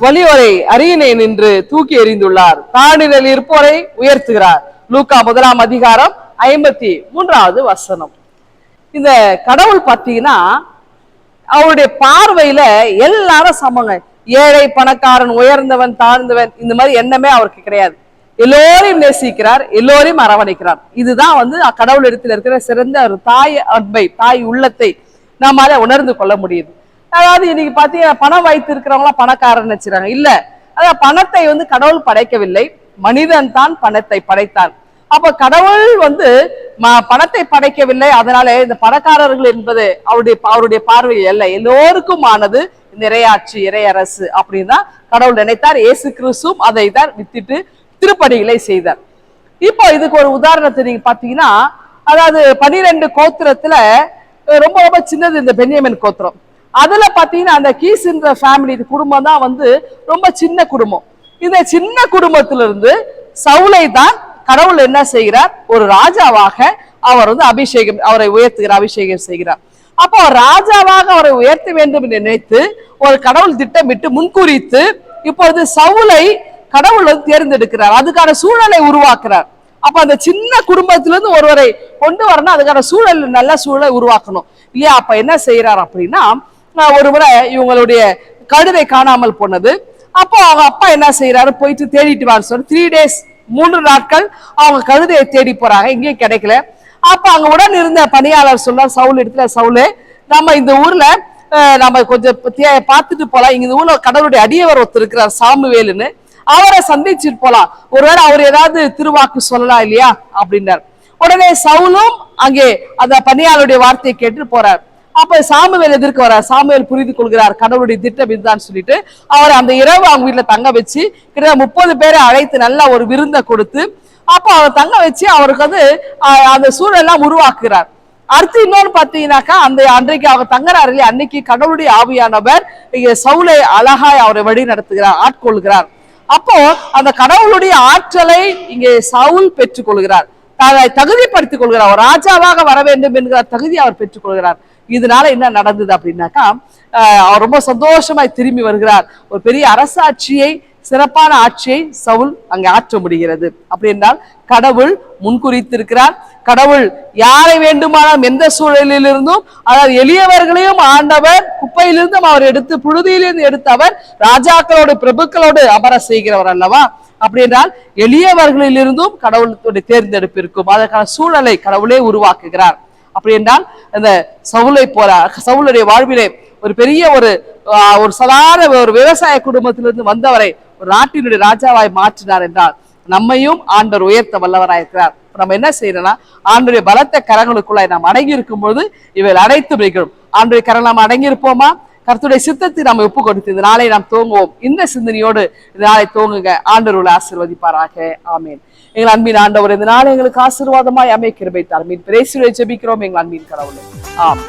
வலியோரை அரியணை நின்று தூக்கி எறிந்துள்ளார். தானில் இருப்போரை உயர்த்துகிறார். லூக்கா 1:53 வசனம். இந்த கடவுள் பார்த்தீங்கன்னா அவருடைய பார்வையில எல்லாரும் சமங்க. ஏழை பணக்காரன், உயர்ந்தவன் தாழ்ந்தவன், இந்த மாதிரி எண்ணமே அவருக்கு கிடையாது. எல்லோரையும் நேசிக்கிறார், எல்லோரையும் அரவணைக்கிறார். இதுதான் கடவுள் இடத்துல இருக்கிற சிறந்த ஒரு தாய் அன்பை, தாய் உள்ளத்தை நம்மால உணர்ந்து கொள்ள முடியுது. அதாவது இன்னைக்கு பாத்தீங்கன்னா பணம் வைத்து இருக்கிறவங்களாம் பணக்காரன் வச்சுறாங்க. இல்ல, அதாவது பணத்தை கடவுள் படைக்கவில்லை, மனிதன் தான் பணத்தை படைத்தான். அப்ப கடவுள் பணத்தை படைக்கவில்லை. அதனால இந்த பணக்காரர்கள் என்பது அவருடைய பார்வையில் அல்ல, எல்லோருக்கும் ஆனது நிறையாட்சி, இறையரசு அப்படின்னு தான் கடவுள் நினைத்தார். இயேசு கிறிஸ்துவும் அதை தான் வித்திட்டு திருப்பணிகளை செய்தார். இப்போ இதுக்கு ஒரு உதாரணத்தை நீங்க பாத்தீங்கன்னா, அதாவது 12 கோத்திரத்துல ரொம்ப ரொம்ப சின்னது இந்த பென்யமின் கோத்திரம். அதுல பாத்தீங்கன்னா அந்த கீஸ்ன்ற ஃபேமிலி குடும்பம் தான் ரொம்ப சின்ன குடும்பம். இந்த சின்ன குடும்பத்திலிருந்து சவுலை தான் கடவுள் என்ன செய்கிறார், ஒரு ராஜாவாக அவர் அபிஷேகம், அவரை உயர்த்துகிறார், அபிஷேகம் செய்கிறார். அப்போ ராஜாவாக அவரை உயர்த்த வேண்டும் என்று நினைத்து ஒரு கடவுள் திட்டமிட்டு முன்குறித்து இப்பொழுது சவுலை கடவுள் தேர்ந்தெடுக்கிறார். அதுக்கான சூழலை உருவாக்குறார். அப்ப அந்த சின்ன குடும்பத்திலிருந்து ஒருவரை கொண்டு வரணும், அதுக்கான சூழல், நல்ல சூழலை உருவாக்கணும் இல்லையா? அப்ப என்ன செய்யறார் அப்படின்னா, ஒருமுறை இவங்களுடைய கழுதை காணாமல் போனது. அப்போ அவங்க அப்பா என்ன செய்யறாரு, போயிட்டு தேடிட்டு வான்னு சொல்லி 3 days 3 நாட்கள் அவங்க கழுதையை தேடி போறாங்க, எங்கேயும் கிடைக்கல. அப்ப அங்க உடன் இருந்த பணியாளர் சொல்ல, சவுல் இடத்துல, சவுலே நம்ம இந்த ஊர்ல நம்ம கொஞ்சம் பார்த்துட்டு போலாம், இங்க இந்த ஊர்ல கடவுளுடைய அடியவர் ஒருத்தர் இருக்கிறார் சாமுவேலுன்னு, அவரை சந்திச்சுட்டு போலாம், ஒருவேளை அவர் ஏதாவது திருவாக்கு சொல்லலாம் இல்லையா அப்படின்னார். உடனே சவுலும் அங்கே அந்த பணியாளருடைய வார்த்தையை கேட்டு போறார். அப்ப சாமுவேல் எதிர்க்க வர்றார். சாமுவேல் புரிந்து கொள்கிறார் கடவுளுடைய திட்டம் இதுதான் சொல்லிட்டு அவர் அந்த இரவு அவங்க வீட்டுல தங்க வச்சு கிட்டத்தட்ட 30 பேரை அழைத்து நல்ல ஒரு விருந்தை கொடுத்து அப்ப அவர் தங்க வச்சு அவருக்கு அந்த சூழலாம் உருவாக்குகிறார். அடுத்து இன்னொன்னு பாத்தீங்கன்னாக்கா, அந்த அன்றைக்கு அவர் தங்குறாரு இல்லையா, அன்னைக்கு கடவுளுடைய ஆவியானவர் இங்க சவுலை அழகாய் அவரை வழி நடத்துகிறார், ஆட்கொள்கிறார். அப்போ அந்த கடவுளுடைய ஆற்றலை இங்கே சவுல் பெற்றுக் கொள்கிறார், தகுதிப்படுத்திக் கொள்கிறார், ஒரு ராஜாவாக வர வேண்டும் என்கிற தகுதி அவர் பெற்றுக் கொள்கிறார். இதனால என்ன நடந்தது அப்படின்னாக்கா, அவர் ரொம்ப சந்தோஷமாய் திரும்பி வருகிறார். ஒரு பெரிய அரசாட்சியை, சிறப்பான ஆட்சியை சவுல் அங்கே ஆற்ற முடிகிறது. அப்படி என்றால் கடவுள் முன்குறித்திருக்கிறார். கடவுள் யாரை வேண்டுமானாலும் எந்த சூழலில் இருந்தும், அதாவது எளியவர்களையும் ஆண்டவர் குப்பையிலிருந்தும் அவர் எடுத்து, புழுதியிலிருந்து எடுத்து அவர் ராஜாக்களோடு பிரபுக்களோடு அமர செய்கிறவர் அல்லவா? அப்படி என்றால் எளியவர்களிலிருந்தும் கடவுளுடைய தேர்ந்தெடுப்பு இருக்கும். அதற்கான சூழலை கடவுளே உருவாக்குகிறார். அப்படி என்றால் இந்த சவுலை போல சவுளுடைய வாழ்விலே ஒரு பெரிய ஒரு சாதாரண ஒரு விவசாய குடும்பத்திலிருந்து வந்தவரை ஒரு நாட்டினுடைய ராஜாவாய் மாற்றினார் என்றால் நம்மையும் ஆண்டவர் உயர்த்த வல்லவராயிருக்கிறார். நம்ம என்ன செய்யறோம்னா, ஆண்டவருடைய பலத்த கரங்களுக்குள்ளாய் நாம் அடங்கி இருக்கும் பொழுது இவைகள் அனைத்து வைக்கிறோம். ஆண்டவருடைய கரங்கள் நாம் அடங்கி இருப்போமா? கர்த்தருடைய சித்தத்தை நாம் ஒப்பு கொடுத்து இந்த நாளை நாம் துவங்குவோம். இந்த சிந்தனையோடு இந்த நாளை துவங்குங்க. ஆண்டவரை ஆசீர்வதிப்பாராக. ஆமேன். எங்கள் அன்பின் ஆண்டவர் இந்த நாளை எங்களுக்கு ஆசீர்வாதமாய் அமைய கிருபை தாரும். பிரேசிலை ஜெபிக்கிறோம் எங்கள் அன்பின் கடவுளே. ஆம்.